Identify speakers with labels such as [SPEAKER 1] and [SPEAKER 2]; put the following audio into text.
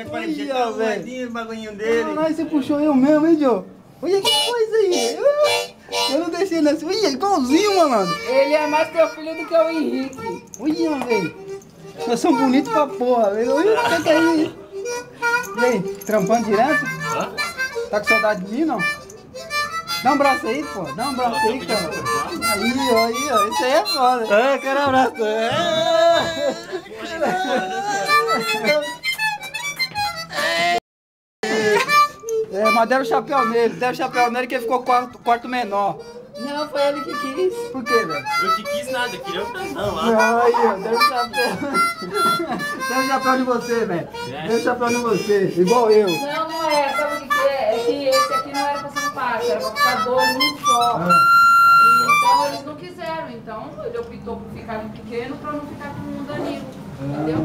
[SPEAKER 1] que eu falei pra você, tá arrumadinho o bagulhinho dele.
[SPEAKER 2] Caralho, você puxou eu mesmo, hein, Joe? Olha que coisa aí. Eu não deixei nessa. Olha, igualzinho, malandro.
[SPEAKER 3] Ele é mais teu filho do que o Henrique.
[SPEAKER 2] Olha, velho. Nós somos bonitos pra porra, velho. Olha, o que é isso? E aí, trampando direto?
[SPEAKER 4] Hã?
[SPEAKER 2] Tá com saudade de mim, não? Dá um abraço aí, pô. Dá um abraço aí, cara. Aí, ó. Isso aí é foda.
[SPEAKER 1] Ah, quero um abraço.
[SPEAKER 2] Mas deram chapéu nele. Deram chapéu nele que ele ficou quarto menor.
[SPEAKER 3] Não, foi ele que quis.
[SPEAKER 2] Por quê, velho?
[SPEAKER 4] Eu te quis nada, eu queria o grandão lá.
[SPEAKER 2] Aí, ó. Deram chapéu. Deram chapéu de você, velho. Deram chapéu de você. Igual eu.
[SPEAKER 3] Não, não é. Sabe o que é? É que esse aqui não era pra ser um pássaro, era pra ficar dois num só. Então eles não quiseram. Então ele optou por ficar no pequeno pra não ficar com o Danilo. Entendeu?